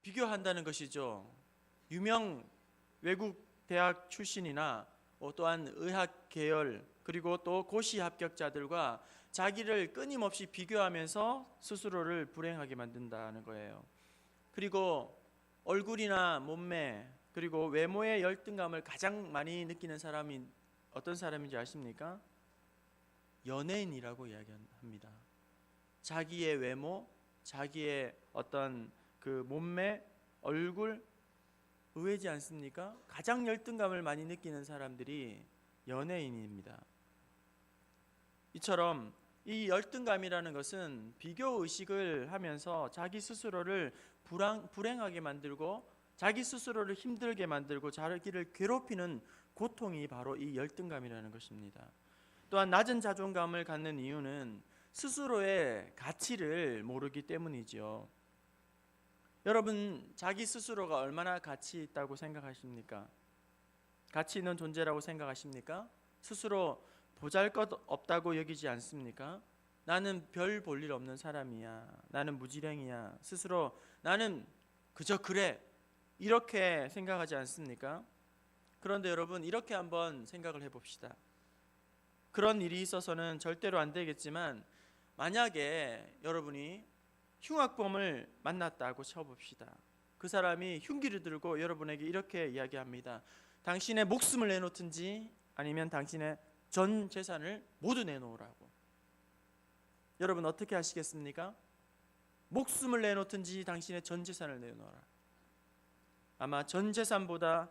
비교한다는 것이죠. 유명 외국 대학 출신이나 또한 의학 계열 그리고 또 고시 합격자들과 자기를 끊임없이 비교하면서 스스로를 불행하게 만든다는 거예요. 그리고 얼굴이나 몸매 그리고 외모의 열등감을 가장 많이 느끼는 사람이 어떤 사람인지 아십니까? 연예인이라고 이야기합니다. 자기의 외모, 자기의 어떤 그 몸매, 얼굴 의외지 않습니까? 가장 열등감을 많이 느끼는 사람들이 연예인입니다. 이처럼 이 열등감이라는 것은 비교 의식을 하면서 자기 스스로를 불행하게 만들고 자기 스스로를 힘들게 만들고 자기를 괴롭히는 고통이 바로 이 열등감이라는 것입니다. 또한 낮은 자존감을 갖는 이유는 스스로의 가치를 모르기 때문이지요. 여러분, 자기 스스로가 얼마나 가치 있다고 생각하십니까? 가치 있는 존재라고 생각하십니까? 스스로 보잘것없다고 여기지 않습니까? 나는 별 볼 일 없는 사람이야. 나는 무지랭이야. 스스로 나는 그저 그래. 이렇게 생각하지 않습니까? 그런데 여러분, 이렇게 한번 생각을 해봅시다. 그런 일이 있어서는 절대로 안 되겠지만 만약에 여러분이 흉악범을 만났다고 쳐봅시다. 그 사람이 흉기를 들고 여러분에게 이렇게 이야기합니다. 당신의 목숨을 내놓든지 아니면 당신의 전 재산을 모두 내놓으라고. 여러분 어떻게 하시겠습니까? 목숨을 내놓든지 당신의 전 재산을 내놓으라. 아마 전 재산보다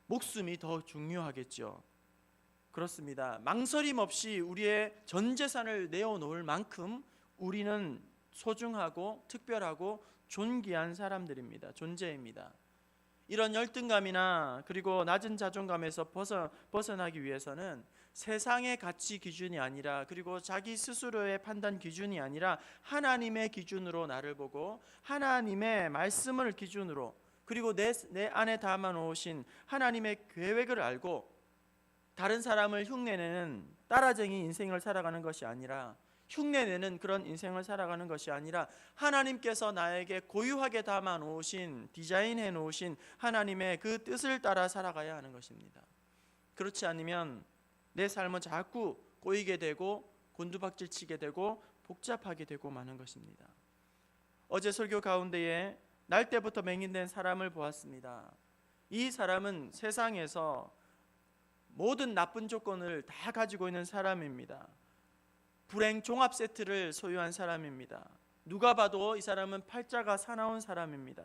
목숨이 더 중요하겠죠. 그렇습니다. 망설임 없이 우리의 전 재산을 내어놓을 만큼 우리는 소중하고 특별하고 존귀한 사람들입니다. 존재입니다. 이런 열등감이나 그리고 낮은 자존감에서 벗어나기 위해서는 세상의 가치 기준이 아니라 그리고 자기 스스로의 판단 기준이 아니라 하나님의 기준으로 나를 보고 하나님의 말씀을 기준으로 그리고 내 안에 담아 놓으신 하나님의 계획을 알고 다른 사람을 흉내내는 따라쟁이 인생을 살아가는 것이 아니라 흉내내는 그런 인생을 살아가는 것이 아니라 하나님께서 나에게 고유하게 담아 놓으신 디자인해 놓으신 하나님의 그 뜻을 따라 살아가야 하는 것입니다. 그렇지 않으면 내 삶은 자꾸 꼬이게 되고 곤두박질 치게 되고 복잡하게 되고 마는 것입니다. 어제 설교 가운데에 날 때부터 맹인된 사람을 보았습니다. 이 사람은 세상에서 모든 나쁜 조건을 다 가지고 있는 사람입니다. 불행 종합 세트를 소유한 사람입니다. 누가 봐도 이 사람은 팔자가 사나운 사람입니다.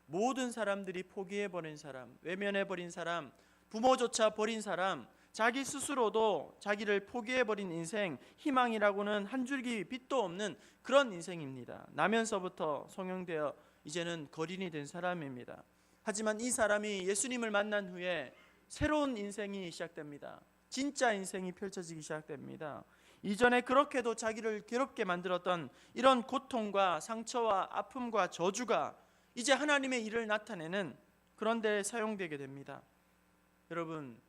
모든 사람들이 포기해버린 사람, 외면해버린 사람, 부모조차 버린 사람, 자기 스스로도 자기를 포기해버린 인생, 희망이라고는 한 줄기 빛도 없는 그런 인생입니다. 나면서부터 성형되어 이제는 거린이 된 사람입니다. 하지만 이 사람이 예수님을 만난 후에 새로운 인생이 시작됩니다. 진짜 인생이 펼쳐지기 시작됩니다. 이전에 그렇게도 자기를 괴롭게 만들었던 이런 고통과 상처와 아픔과 저주가 이제 하나님의 일을 나타내는 그런 데 사용되게 됩니다. 여러분,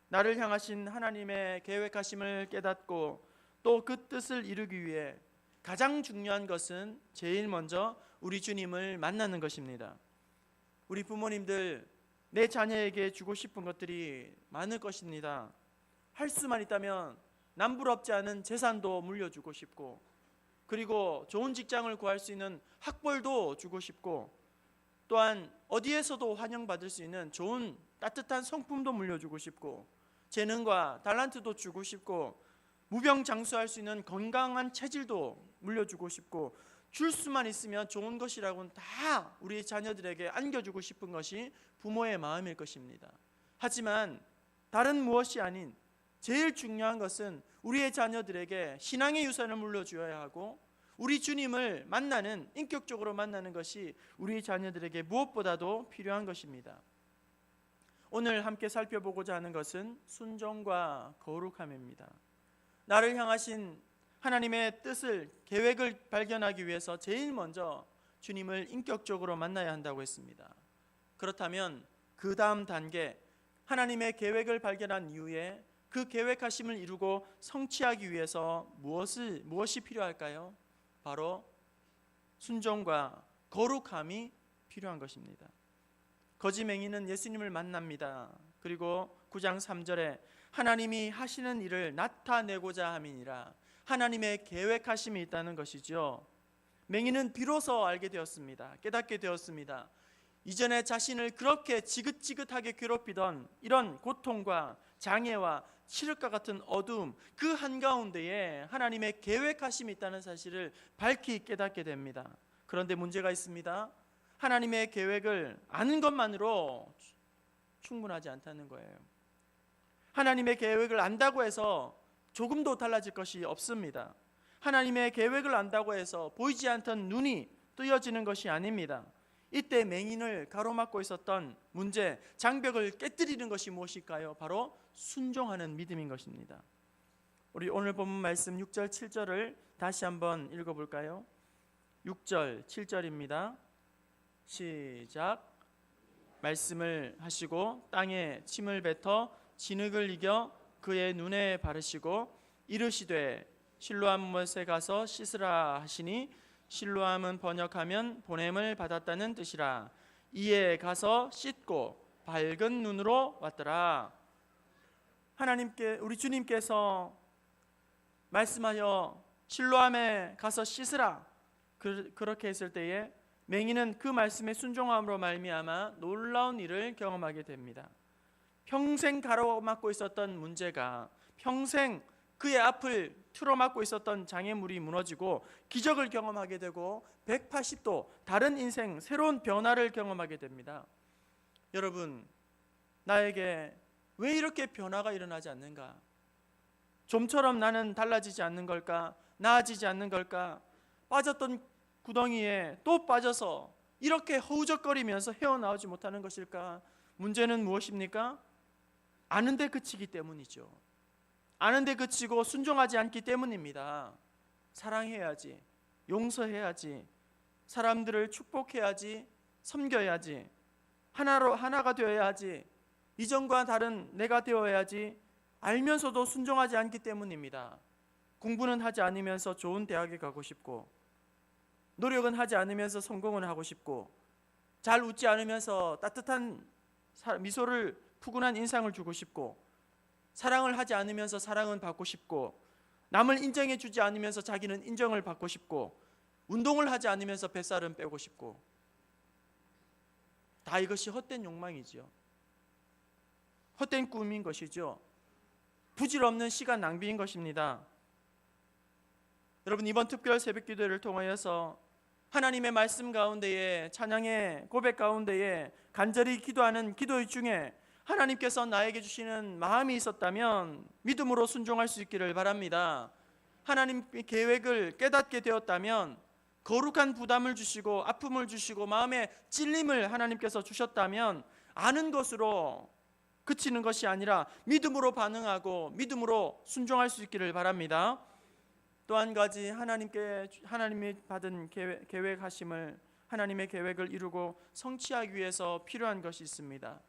나를 향하신 하나님의 계획하심을 깨닫고 또 그 뜻을 이루기 위해 가장 중요한 것은 제일 먼저 우리 주님을 만나는 것입니다. 우리 부모님들 내 자녀에게 주고 싶은 것들이 많을 것입니다. 할 수만 있다면 남부럽지 않은 재산도 물려주고 싶고 그리고 좋은 직장을 구할 수 있는 학벌도 주고 싶고 또한 어디에서도 환영받을 수 있는 좋은 따뜻한 성품도 물려주고 싶고 재능과 탤런트도 주고 싶고 무병장수할 수 있는 건강한 체질도 물려주고 싶고 줄 수만 있으면 좋은 것이라고는 다 우리 자녀들에게 안겨주고 싶은 것이 부모의 마음일 것입니다. 하지만 다른 무엇이 아닌 제일 중요한 것은 우리의 자녀들에게 신앙의 유산을 물려주어야 하고 우리 주님을 만나는 인격적으로 만나는 것이 우리 자녀들에게 무엇보다도 필요한 것입니다. 오늘 함께 살펴보고자 하는 것은 순종과 거룩함입니다. 나를 향하신 하나님의 뜻을 계획을 발견하기 위해서 제일 먼저 주님을 인격적으로 만나야 한다고 했습니다. 그렇다면 그 다음 단계 하나님의 계획을 발견한 이후에 그 계획하심을 이루고 성취하기 위해서 무엇이 필요할까요? 바로 순종과 거룩함이 필요한 것입니다. 거짓 맹인은 예수님을 만납니다. 그리고 9장 3절에 하나님이 하시는 일을 나타내고자 함이니라, 하나님의 계획하심이 있다는 것이죠. 맹인은 비로소 알게 되었습니다. 깨닫게 되었습니다. 이전에 자신을 그렇게 지긋지긋하게 괴롭히던 이런 고통과 장애와 칠흑과 같은 어두움, 그 한가운데에 하나님의 계획하심이 있다는 사실을 밝히 깨닫게 됩니다. 그런데 문제가 있습니다. 하나님의 계획을 아는 것만으로 충분하지 않다는 거예요. 하나님의 계획을 안다고 해서 조금도 달라질 것이 없습니다. 하나님의 계획을 안다고 해서 보이지 않던 눈이 뜨여지는 것이 아닙니다. 이때 맹인을 가로막고 있었던 문제, 장벽을 깨뜨리는 것이 무엇일까요? 바로 순종하는 믿음인 것입니다. 우리 오늘 본문 말씀 6절 7절을 다시 한번 읽어볼까요? 6절 7절입니다. 시작. 말씀을 하시고 땅에 침을 뱉어 진흙을 이겨 그의 눈에 바르시고 이르시되 실로암 못에 가서 씻으라 하시니, 실로암은 번역하면 보냄을 받았다는 뜻이라. 이에 가서 씻고 밝은 눈으로 왔더라. 하나님께, 우리 주님께서 말씀하여 실로암에 가서 씻으라, 그렇게 했을 때에 맹인은 그 말씀에 순종함으로 말미암아 놀라운 일을 경험하게 됩니다. 평생 가로막고 있었던 문제가, 평생 그의 앞을 틀어막고 있었던 장애물이 무너지고 기적을 경험하게 되고 180도 다른 인생, 새로운 변화를 경험하게 됩니다. 여러분, 나에게 왜 이렇게 변화가 일어나지 않는가? 좀처럼 나는 달라지지 않는 걸까? 나아지지 않는 걸까? 빠졌던 구덩이에 또 빠져서 이렇게 허우적거리면서 헤어나오지 못하는 것일까? 문제는 무엇입니까? 아는데 그치기 때문이죠. 아는데 그치고 순종하지 않기 때문입니다. 사랑해야지, 용서해야지, 사람들을 축복해야지, 섬겨야지, 하나가 되어야지, 이전과 다른 내가 되어야지 알면서도 순종하지 않기 때문입니다. 공부는 하지 않으면서 좋은 대학에 가고 싶고, 노력은 하지 않으면서 성공을 하고 싶고, 잘 웃지 않으면서 따뜻한 미소를, 푸근한 인상을 주고 싶고, 사랑을 하지 않으면서 사랑은 받고 싶고, 남을 인정해 주지 않으면서 자기는 인정을 받고 싶고, 운동을 하지 않으면서 뱃살은 빼고 싶고, 다 이것이 헛된 욕망이죠. 헛된 꿈인 것이죠. 부질없는 시간 낭비인 것입니다. 여러분, 이번 특별 새벽기도를 통하여서 하나님의 말씀 가운데에, 찬양의 고백 가운데에 간절히 기도하는 기도 중에 하나님께서 나에게 주시는 마음이 있었다면 믿음으로 순종할 수 있기를 바랍니다. 하나님의 계획을 깨닫게 되었다면, 거룩한 부담을 주시고 아픔을 주시고 마음의 찔림을 하나님께서 주셨다면 아는 것으로 그치는 것이 아니라 믿음으로 반응하고 믿음으로 순종할 수 있기를 바랍니다. 또 한 가지, 하나님이 받은 계획하심을, 하나님의 계획을 이루고 성취하기 위해서 필요한 것이 있습니다.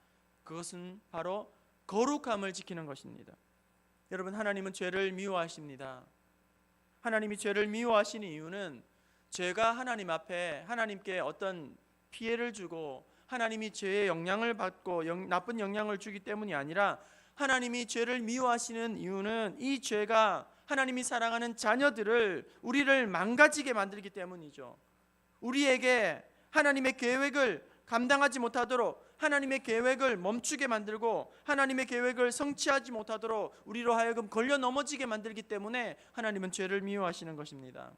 그것은 바로 거룩함을 지키는 것입니다. 여러분, 하나님은 죄를 미워하십니다. 하나님이 죄를 미워하시는 이유는 죄가 하나님 앞에 하나님께 어떤 피해를 주고 하나님이 죄의 영향을 받고 나쁜 영향을 주기 때문이 아니라, 하나님이 죄를 미워하시는 이유는 이 죄가 하나님이 사랑하는 자녀들을, 우리를 망가지게 만들기 때문이죠. 우리에게 하나님의 계획을 감당하지 못하도록, 하나님의 계획을 멈추게 만들고 하나님의 계획을 성취하지 못하도록 우리로 하여금 걸려 넘어지게 만들기 때문에 하나님은 죄를 미워하시는 것입니다.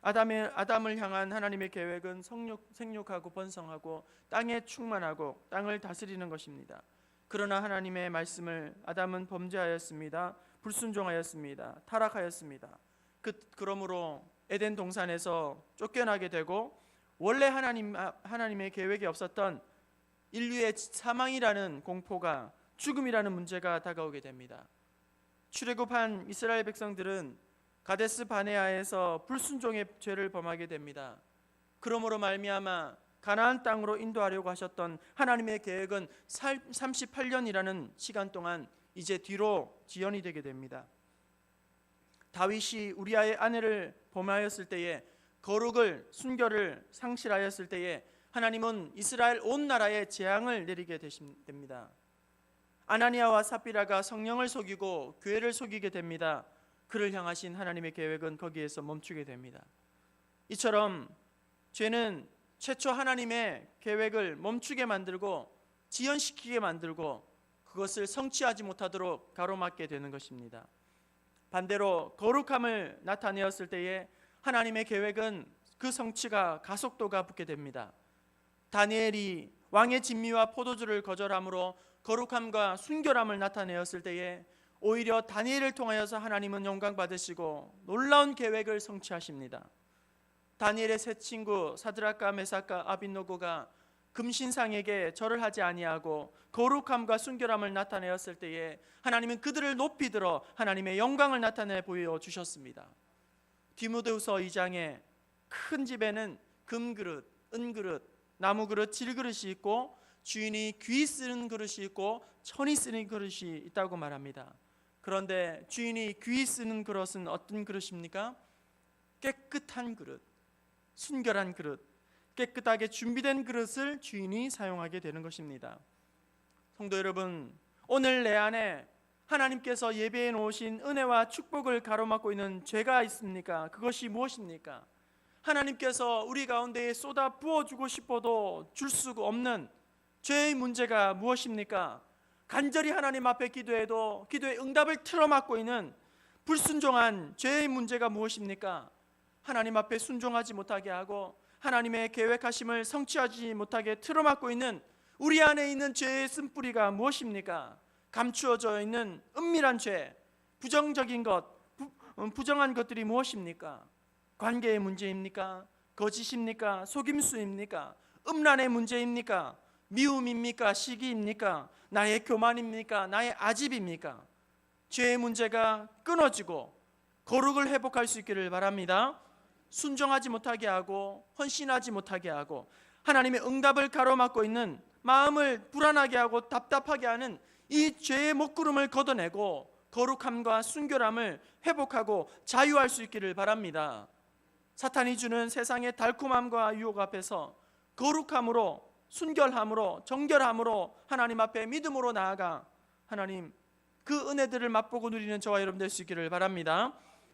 아담을 향한 하나님의 계획은 생육하고 번성하고 땅에 충만하고 땅을 다스리는 것입니다. 그러나 하나님의 말씀을 아담은 범죄하였습니다. 불순종하였습니다. 타락하였습니다. 그러므로 에덴 동산에서 쫓겨나게 되고, 원래 하나님의 계획이 없었던 인류의 사망이라는 공포가, 죽음이라는 문제가 다가오게 됩니다. 출애굽한 이스라엘 백성들은 가데스 바네아에서 불순종의 죄를 범하게 됩니다. 그러므로 말미암아 가나안 땅으로 인도하려고 하셨던 하나님의 계획은 38년이라는 시간 동안 이제 뒤로 지연이 되게 됩니다. 다윗이 우리아의 아내를 범하였을 때에 거룩을 순결을 상실하였을 때에 하나님은 이스라엘 온 나라에 재앙을 내리게 됩니다. 아나니아와 삽비라가 성령을 속이고 교회를 속이게 됩니다. 그를 향하신 하나님의 계획은 거기에서 멈추게 됩니다. 이처럼 죄는 최초 하나님의 계획을 멈추게 만들고 지연시키게 만들고 그것을 성취하지 못하도록 가로막게 되는 것입니다. 반대로 거룩함을 나타내었을 때에 하나님의 계획은 그 성취가 가속도가 붙게 됩니다. 다니엘이 왕의 진미와 포도주를 거절함으로 거룩함과 순결함을 나타내었을 때에 오히려 다니엘을 통하여서 하나님은 영광 받으시고 놀라운 계획을 성취하십니다. 다니엘의 세 친구 사드락과 메삭과 아벳노고가 금신상에게 절을 하지 아니하고 거룩함과 순결함을 나타내었을 때에 하나님은 그들을 높이 들어 하나님의 영광을 나타내 보여주셨습니다. 디모데후서 2장에 큰 집에는 금그릇, 은그릇, 나무그릇, 질그릇이 있고 주인이 귀 쓰는 그릇이 있고 천이 쓰는 그릇이 있다고 말합니다. 그런데 주인이 귀 쓰는 그릇은 어떤 그릇입니까? 깨끗한 그릇, 순결한 그릇, 깨끗하게 준비된 그릇을 주인이 사용하게 되는 것입니다. 성도 여러분, 오늘 내 안에 하나님께서 예배해 놓으신 은혜와 축복을 가로막고 있는 죄가 있습니까? 그것이 무엇입니까? 하나님께서 우리 가운데에 쏟아 부어주고 싶어도 줄 수가 없는 죄의 문제가 무엇입니까? 간절히 하나님 앞에 기도해도 기도의 응답을 틀어막고 있는 불순종한 죄의 문제가 무엇입니까? 하나님 앞에 순종하지 못하게 하고 하나님의 계획하심을 성취하지 못하게 틀어막고 있는 우리 안에 있는 죄의 쓴뿌리가 무엇입니까? 감추어져 있는 은밀한 죄, 부정적인 것, 부정한 것들이 무엇입니까? 관계의 문제입니까? 거짓입니까? 속임수입니까? 음란의 문제입니까? 미움입니까? 시기입니까? 나의 교만입니까? 나의 아집입니까? 죄의 문제가 끊어지고 거룩을 회복할 수 있기를 바랍니다. 순종하지 못하게 하고 헌신하지 못하게 하고 하나님의 응답을 가로막고 있는 마음을 불안하게 하고 답답하게 하는 이 죄의 먹구름을 걷어내고 거룩함과 순결함을 회복하고 자유할 수 있기를 바랍니다. 사탄이 주는 세상의 달콤함과 유혹 앞에서 거룩함으로 순결함으로 정결함으로 하나님 앞에 믿음으로 나아가 하나님 그 은혜들을 맛보고 누리는 저와 여러분 될 수 있기를 바랍니다.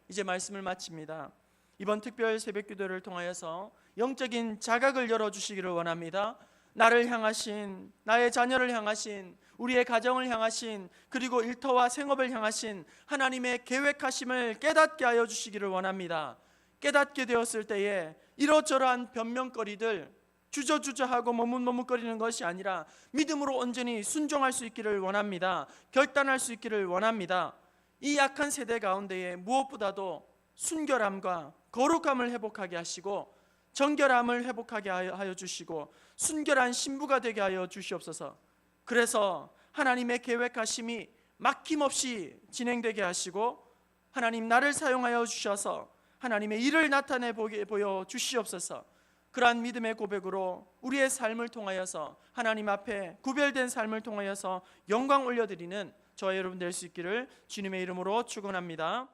이제 말씀을 마칩니다. 이번 특별 새벽기도를 통하여서 영적인 자각을 열어주시기를 원합니다. 나를 향하신, 나의 자녀를 향하신, 우리의 가정을 향하신, 그리고 일터와 생업을 향하신 하나님의 계획하심을 깨닫게 하여 주시기를 원합니다. 깨닫게 되었을 때에 이러저러한 변명거리들 주저주저하고 머뭇머뭇거리는 것이 아니라 믿음으로 온전히 순종할 수 있기를 원합니다. 결단할 수 있기를 원합니다. 이 약한 세대 가운데에 무엇보다도 순결함과 거룩함을 회복하게 하시고 정결함을 회복하게 하여 주시고 순결한 신부가 되게 하여 주시옵소서. 그래서 하나님의 계획하심이 막힘없이 진행되게 하시고 하나님 나를 사용하여 주셔서 하나님의 일을 나타내 보여 주시옵소서. 그러한 믿음의 고백으로 우리의 삶을 통하여서 하나님 앞에 구별된 삶을 통하여서 영광 올려드리는 저와 여러분 될 수 있기를 주님의 이름으로 축원합니다.